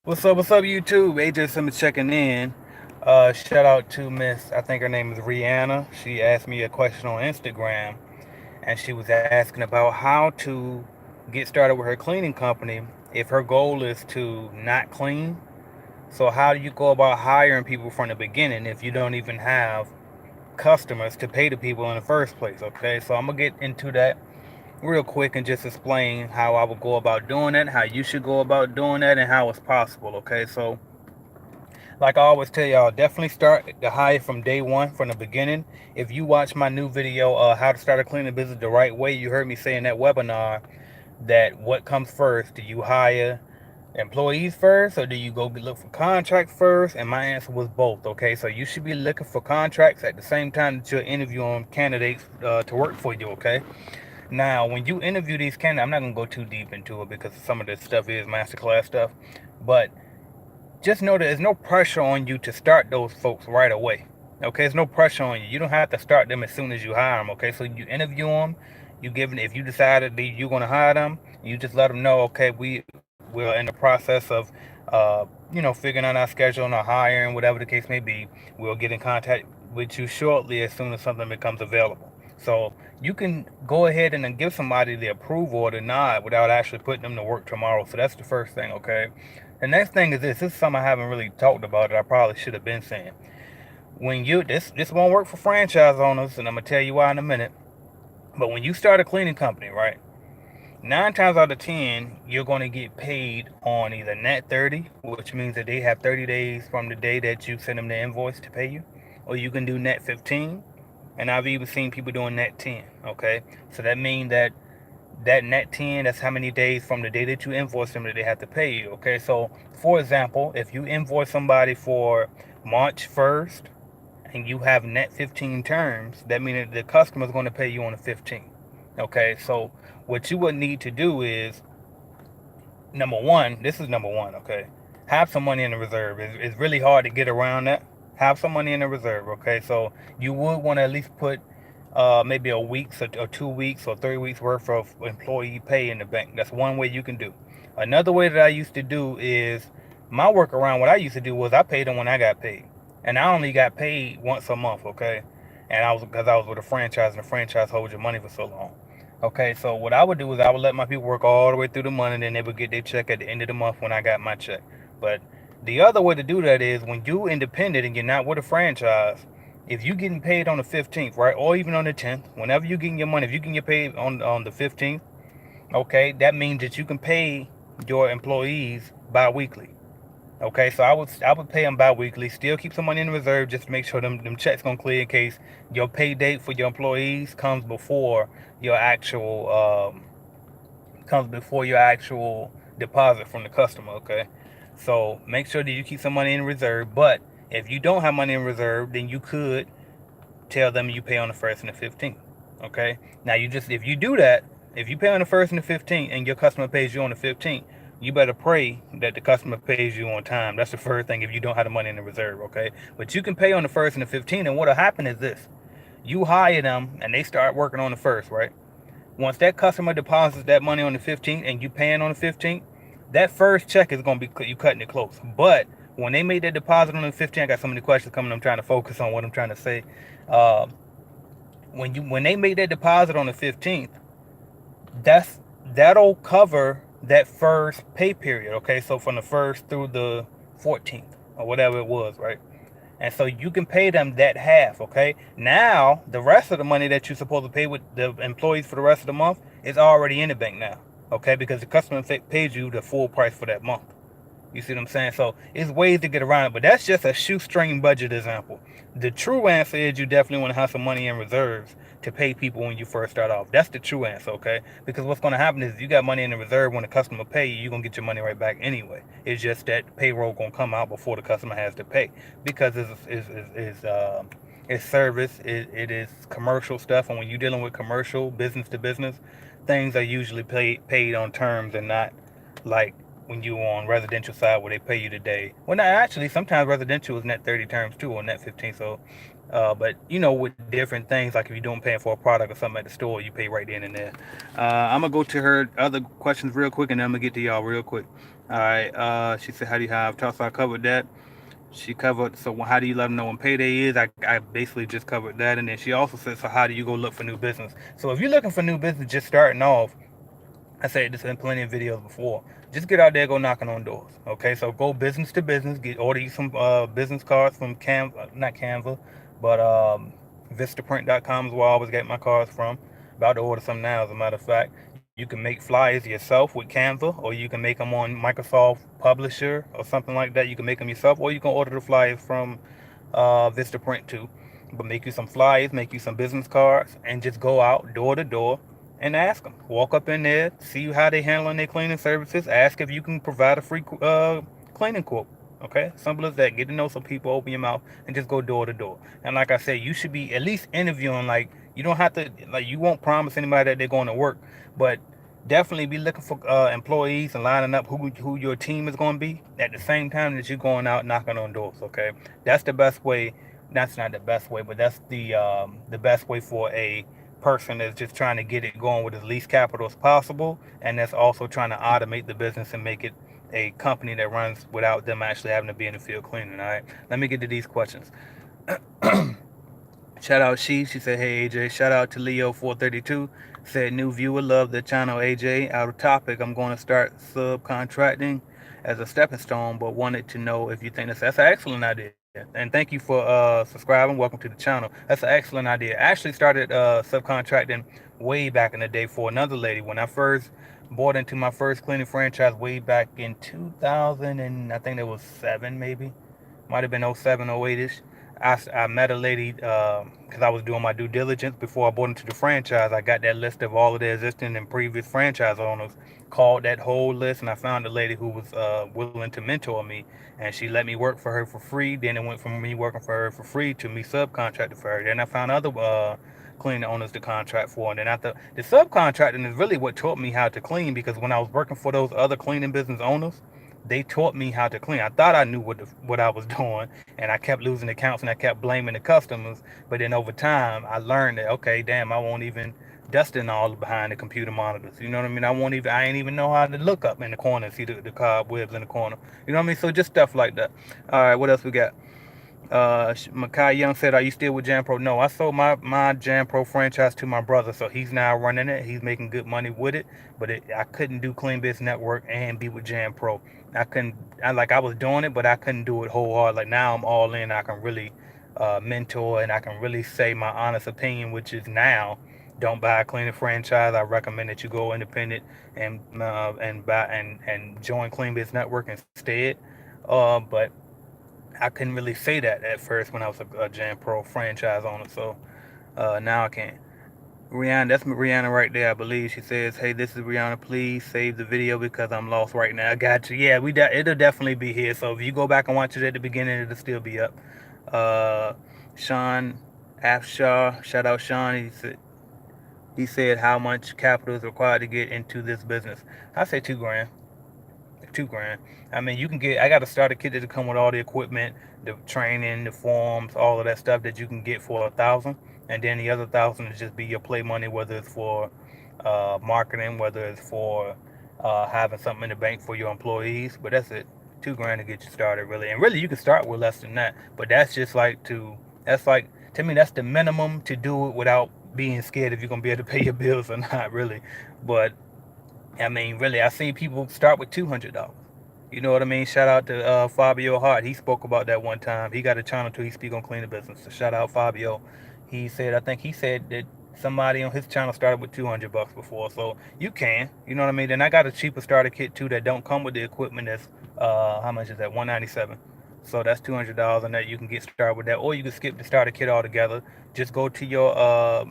What's up, YouTube? AJ Simmons checking in. Shout out to Miss, I think her name is Rihanna. She asked me a question on Instagram, and she was asking about how to get started with her cleaning company if her goal is to not clean. So, how do you go about hiring people from the beginning if you don't even have customers to pay the people in the first place? Okay, so I'm gonna get into that real quick and just explain how I would go about doing it, how you should go about doing that, and how it's possible. Okay, so like I always tell y'all, definitely start the hire from day one, from the beginning. If you watch my new video, how to start a cleaning business the right way, you heard me say in that webinar that what comes first? Do you hire employees first, or do you go look for contracts first? And my answer was both. Okay, so you should be looking for contracts at the same time that you're interviewing candidates to work for you. Okay. Now, when you interview these candidates, I'm not gonna go too deep into it because some of this stuff is masterclass stuff, but just know that there's no pressure on you to start those folks right away. Okay, there's no pressure on you. You don't have to start them as soon as you hire them. Okay, so you interview them. You give them, if you decided that you're gonna hire them, you just let them know. Okay, we're in the process of, figuring out our schedule and our hiring, whatever the case may be. We'll get in contact with you shortly as soon as something becomes available. So you can go ahead and then give somebody the approval or the nod without actually putting them to work tomorrow. So that's the first thing. Okay. The next thing is this. This is something I haven't really talked about that I probably should have been saying. When you this won't work for franchise owners, and I'm gonna tell you why in a minute. But when you start a cleaning company, right? 9 times out of 10, you're gonna get paid on either net 30, which means that they have 30 days from the day that you send them the invoice to pay you, or you can do net 15. And I've even seen people doing net 10. Okay, so that means that net 10, that's how many days from the day that you invoice them that they have to pay you. Okay, so for example, if you invoice somebody for March 1st and you have net 15 terms, that means that the customer is going to pay you on the 15th. Okay, so what you would need to do is, number one, this is number one. Okay, have some money in the reserve. It's really hard to get around that. Have some money in the reserve. Okay, so you would want to at least put maybe a week's or 2 weeks or 3 weeks worth of employee pay in the bank. That's one way you can do. Another way that I used to do is my workaround. What I used to do was I paid them when I got paid, and I only got paid once a month. Okay, and I was because I was with a franchise, and the franchise holds your money for so long. Okay, so what I would do is I would let my people work all the way through the month, and then they would get their check at the end of the month when I got my check. But the other way to do that is when you independent and you're not with a franchise, if you getting paid on the 15th, right, or even on the 10th, whenever you getting your money, if you can get paid on the 15th, okay, that means that you can pay your employees bi-weekly. Okay, so I would pay them bi-weekly, still keep some money in the reserve just to make sure them checks gonna clear in case your pay date for your employees your actual comes before your actual deposit from the customer. Okay, so make sure that you keep some money in reserve. But if you don't have money in reserve, then you could tell them you pay on the first and the 15th. Okay. Now if you do that, if you pay on the first and the 15th and your customer pays you on the 15th, you better pray that the customer pays you on time. That's the first thing if you don't have the money in the reserve. Okay. But you can pay on the first and the 15th, and what'll happen is this: you hire them and they start working on the first, right? Once that customer deposits that money on the 15th and you paying on the 15th, that first check is gonna be you cutting it close. But when they made that deposit on the 15th, I got so many questions coming. I'm trying to focus on what I'm trying to say. Uh, when they make that deposit on the 15th, that'll cover that first pay period. Okay, so from the first through the 14th or whatever it was, right? And so you can pay them that half. Okay, now the rest of the money that you're supposed to pay with the employees for the rest of the month is already in the bank now. Okay, because the customer pays you the full price for that month. You see what I'm saying? So it's ways to get around it, but that's just a shoestring budget example. The true answer is you definitely want to have some money in reserves to pay people when you first start off. That's the true answer, okay? Because what's going to happen is you got money in the reserve when the customer pay you, you're going to get your money right back anyway. It's just that payroll going to come out before the customer has to pay because it's service, it is commercial stuff, and when you're dealing with commercial business to business, things are usually paid on terms and not like when you on residential side where they pay you today. Well, not actually. Sometimes residential is net 30 terms too, or net 15. So, but with different things, like if you're doing paying for a product or something at the store, you pay right then and there. I'm gonna go to her other questions real quick, and then I'm gonna get to y'all real quick. All right. She said, how do you have? So I covered that. She covered, so how do you let them know when payday is? I basically just covered that. And then she also said, so how do you go look for new business? So if you're looking for new business just starting off, I said this in plenty of videos before. Just get out there, go knocking on doors. Okay, so go business to business. Order you some business cards from not Canva, but Vistaprint.com is where I always get my cards from. About to order some now, as a matter of fact. You can make flyers yourself with Canva, or you can make them on Microsoft Publisher or something like that. You can make them yourself, or you can order the flyers from Vistaprint too. But make you some flyers, make you some business cards, and just go out door to door and ask them. Walk up in there, see how they handling their cleaning services. Ask if you can provide a free cleaning quote. Okay, simple as that. Get to know some people, open your mouth, and just go door to door. And like I said, you should be at least interviewing. Like you don't have to, like you won't promise anybody that they're going to work, but definitely be looking for employees and lining up who your team is going to be at the same time that you're going out knocking on doors. Okay, that's the best way. That's not the best way, but that's the best way for a person that's just trying to get it going with as least capital as possible, and that's also trying to automate the business and make it a company that runs without them actually having to be in the field cleaning. All right, let me get to these questions. Shout out she said, hey AJ. Shout out to Leo432. Said, new viewer, love the channel AJ. Out of topic, I'm going to start subcontracting as a stepping stone, but wanted to know if you think that's an excellent idea. And thank you for subscribing. Welcome to the channel. That's an excellent idea. I actually started subcontracting way back in the day for another lady. When I first bought into my first cleaning franchise way back in 2000, and I think it was 7 maybe. Might have been '07, '08ish. I met a lady because I was doing my due diligence before I bought into the franchise. I got that list of all of the existing and previous franchise owners, called that whole list, and I found a lady who was willing to mentor me, and she let me work for her for free. Then it went from me working for her for free to me subcontracting for her. Then I found other cleaning owners to contract for, and then after the subcontracting is really what taught me how to clean, because when I was working for those other cleaning business owners, they taught me how to clean. I thought I knew what I was doing, and I kept losing accounts and I kept blaming the customers. But then over time, I learned that okay, damn, I won't even dust in all behind the computer monitors. You know what I mean? I ain't even know how to look up in the corner and see the cobwebs in the corner. You know what I mean? So just stuff like that. All right, what else we got? Makai Young said, "Are you still with JanPro?" No, I sold my JanPro franchise to my brother, so he's now running it. He's making good money with it, but I couldn't do Clean Biz Network and be with JanPro. I couldn't. I was doing it, but I couldn't do it wholehearted. Like now, I'm all in. I can really mentor and I can really say my honest opinion, which is now. Don't buy a cleaning franchise. I recommend that you go independent and buy and join Clean Biz Network instead. But I couldn't really say that at first when I was a Jam Pro franchise owner. So now I can. Rihanna, that's Rihanna right there, I believe. She says, "Hey, this is Rihanna. Please save the video because I'm lost right now." I got you. Yeah, it'll definitely be here. So if you go back and watch it at the beginning, it'll still be up. Uh, Sean Afshar, shout out Sean. He said how much capital is required to get into this business. I say 2 grand. 2 grand. I mean, you can get. I got a starter kit that come with all the equipment, the training, the forms, all of that stuff that you can get for 1,000, and then the other 1,000 is just be your play money, whether it's for marketing, whether it's for having something in the bank for your employees. But that's it. 2 grand to get you started, really. And really, you can start with less than that. But that's just like to. That's like to me. That's the minimum to do it without being scared if you're gonna be able to pay your bills or not, really. But I mean, really, I've seen people start with $200. You know what I mean? Shout out to Fabio Hart. He spoke about that one time. He got a channel too. He speak on cleaning business. So shout out Fabio. He said, I think he said that somebody on his channel started with $200 before. So you can. You know what I mean? And I got a cheaper starter kit too that don't come with the equipment. That's how much is that? 197. So that's $200, and that you can get started with that, or you can skip the starter kit altogether. Just go to your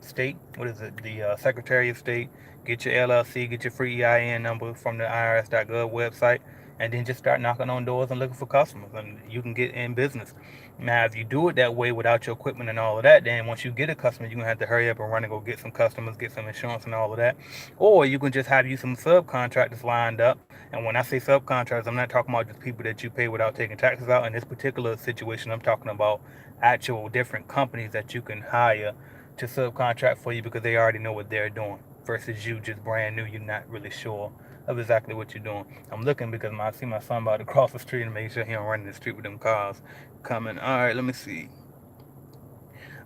state. What is it? The Secretary of State. Get your LLC. Get your free EIN number from the IRS.gov website, and then just start knocking on doors and looking for customers, and you can get in business. Now, if you do it that way without your equipment and all of that, then once you get a customer, you're gonna have to hurry up and run and go get some customers, get some insurance and all of that. Or you can just have you some subcontractors lined up. And when I say subcontractors, I'm not talking about just people that you pay without taking taxes out. In this particular situation, I'm talking about actual different companies that you can hire to subcontract for you because they already know what they're doing versus you just brand new, you're not really sure of exactly what you're doing. I'm looking because I see my son about to cross the street and make sure he don't run in the street with them cars coming. All right, let me see.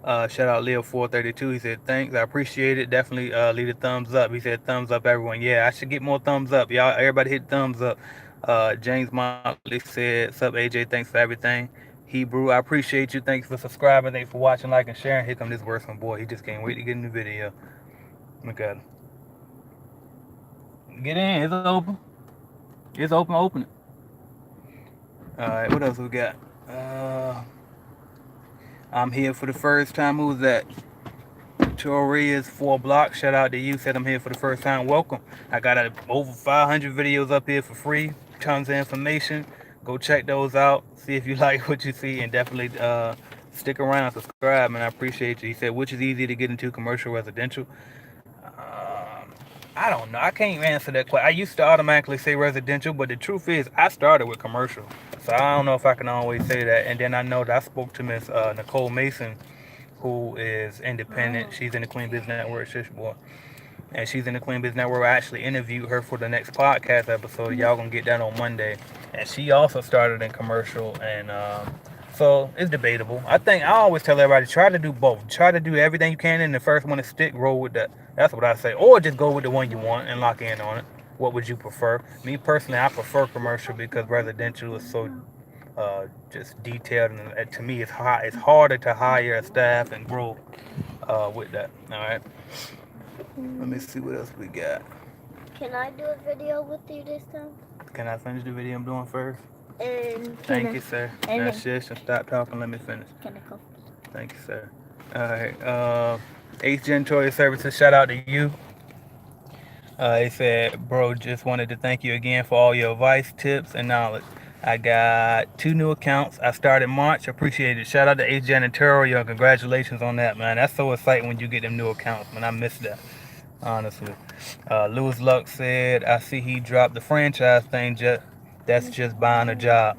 Shout out Leo432. He said, thanks. I appreciate it. Definitely leave a thumbs up. He said, thumbs up, everyone. Yeah, I should get more thumbs up. Y'all, everybody hit thumbs up. James Motley said, sup, AJ, thanks for everything. Hebrew, I appreciate you. Thanks for subscribing. Thanks for watching, like, and sharing. Here come this wordsman boy. He just can't wait to get in the video. Look at him. Get in. It's open. It's open. Open it. All right, what else we got? I'm here for the first time. Who's that? Toria's 4 blocks. Shout out to you. Said I'm here for the first time. Welcome. I got over 500 videos up here for free. Tons of information. Go check those out. See if you like what you see, and definitely stick around, subscribe, and I appreciate you. He said, which is easy to get into, commercial, residential? I don't know. I can't answer that question. I used to automatically say residential, but the truth is I started with commercial. So I don't know if I can always say that. And then I know that I spoke to Miss Nicole Mason, who is independent. She's in the Clean Business Network, shish boy. And she's in the Clean Business Network. I actually interviewed her for the next podcast episode. Y'all gonna get that on Monday. And she also started in commercial, and so it's debatable. I always tell everybody, try to do both. Try to do everything you can, and the first one to stick, roll with that. That's what I say. Or just go with the one you want and lock in on it. What would you prefer? Me personally, I prefer commercial because residential is so just detailed, and to me, it's harder to hire a staff and grow with that. All right. Let me see what else we got. Can I do a video with you this time? Can I finish the video I'm doing first? And Thank you, sir. That's just stop talking. Let me finish. Can I go? Thank you, sir. All right. Ace Janitorial Services. Shout out to you. He said, bro, just wanted to thank you again for all your advice, tips, and knowledge. I got 2 new accounts. I started March. Appreciate it. Shout out to Ace Janitorial. Congratulations on that, man. That's so exciting when you get them new accounts, man. I missed that, honestly. Lewis Luck said, I see he dropped the franchise thing. That's just buying a job.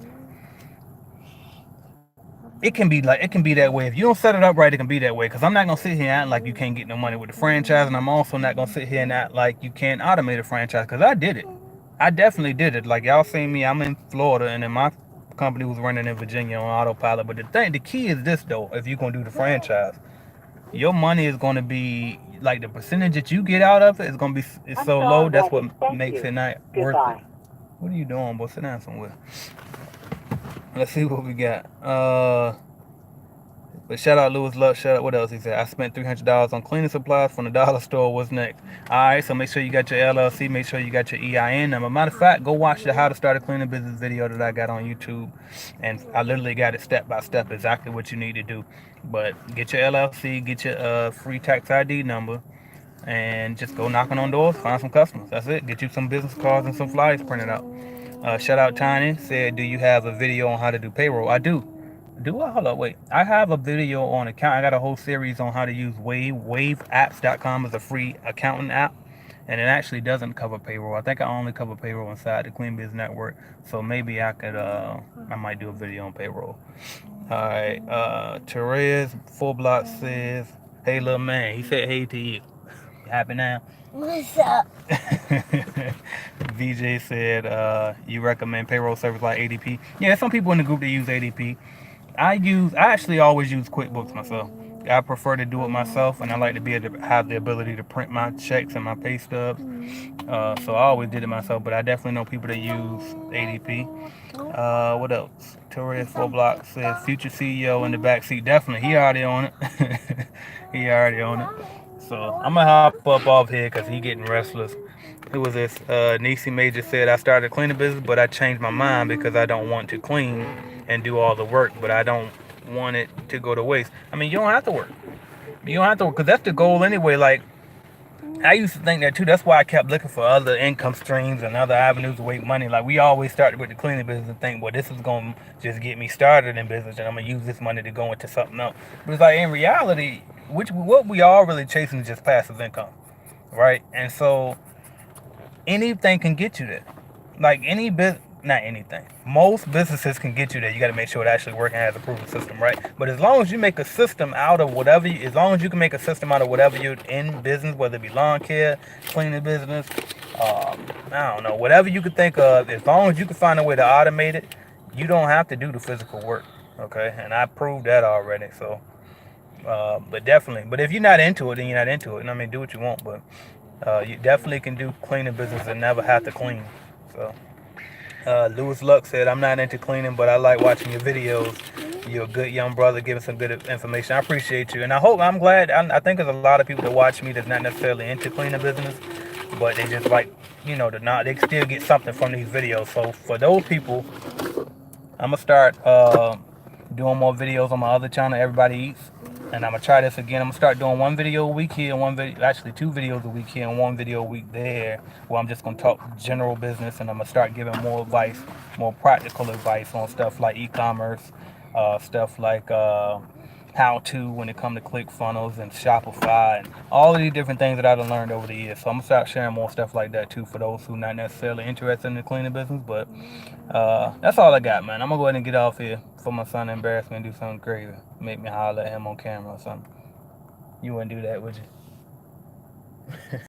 It can be that way. If you don't set it up right, it can be that way. Because I'm not going to sit here and act like you can't get no money with the franchise. And I'm also not going to sit here and act like you can't automate a franchise. Because I did it. I definitely did it. Like, y'all seen me. I'm in Florida. And then my company was running in Virginia on autopilot. But the key is this, though. If you're going to do the franchise, your money is going to be, like, the percentage that you get out of it is going to be so low. That's what makes it not worth it. What are you doing, boy? Sit down somewhere. Let's see what we got. But shout out Lewis Luck. Shout out, what else he said? I spent $300 on cleaning supplies from the dollar store. What's next? All right, so make sure you got your LLC. Make sure you got your EIN number. Matter of fact, go watch the How to Start a Cleaning Business video that I got on YouTube. And I literally got it step by step, exactly what you need to do. But get your LLC, get your free tax ID number, and just go knocking on doors, find some customers. That's it. Get you some business cards and some flyers printed out. Shout out Tiny. Said, do you have a video on how to do payroll? I do. Do I? Hold up, wait. I have a video on account. I got a whole series on how to use Wave. WaveApps.com is a free accounting app, and it actually doesn't cover payroll. I think I only cover payroll inside the Clean Biz Network. So maybe I could, I might do a video on payroll. All right. Therese 4 blocks says, hey, little man. He said hey to you. Happy now? What's up? VJ said, you recommend payroll service like ADP? Yeah, some people in the group that use ADP. I actually always use QuickBooks myself. I prefer to do it myself, and I like to be able to have the ability to print my checks and my pay stubs. So I always did it myself, but I definitely know people that use ADP. What else? Torres 4 blocks says future CEO in the backseat. Definitely, he already on it. He already on it. So I'm gonna hop up off here because he getting restless. Who was this? Nisi Major said, I started a cleaning business, but I changed my mind because I don't want to clean and do all the work, but I don't want it to go to waste. I mean, you don't have to work. You don't have to work because that's the goal anyway. Like, I used to think that too. That's why I kept looking for other income streams and other avenues to make money. Like, we always started with the cleaning business and think, well, this is going to just get me started in business and I'm going to use this money to go into something else. But it's like, in reality, what we are really chasing is just passive income, right? And so anything can get you there. Like, any business, not anything. Most businesses can get you there. You got to make sure it actually works and has a proven system, right? But as long as you make a system out of whatever, as long as you can make a system out of whatever you're in business, whether it be lawn care, cleaning business, I don't know, whatever you could think of, as long as you can find a way to automate it, you don't have to do the physical work. Okay, and I proved that already. So, but definitely, but if you're not into it, then you're not into it. And I mean, do what you want, but you definitely can do cleaning business and never have to clean. So, Lewis Luck said, "I'm not into cleaning, but I like watching your videos. You're a good young brother, giving some good information. I appreciate you, and I'm glad. I think there's a lot of people that watch me that's not necessarily into cleaning business, but they just like, they still get something from these videos. So for those people, I'm gonna start doing more videos on my other channel, Everybody Eats, and I'm gonna try this again. I'm gonna start doing one video a week here, actually 2 videos a week here, and 1 video a week there, where I'm just gonna talk general business, and I'm gonna start giving more advice, more practical advice on stuff like e-commerce, stuff like how to when it comes to ClickFunnels and Shopify and all of these different things that I've learned over the years. So I'm gonna start sharing more stuff like that too for those who are not necessarily interested in the cleaning business. But that's all I got, man. I'm gonna go ahead and get off here before my son embarrass me and do something crazy, make me holler at him on camera or something. You wouldn't do that, would you?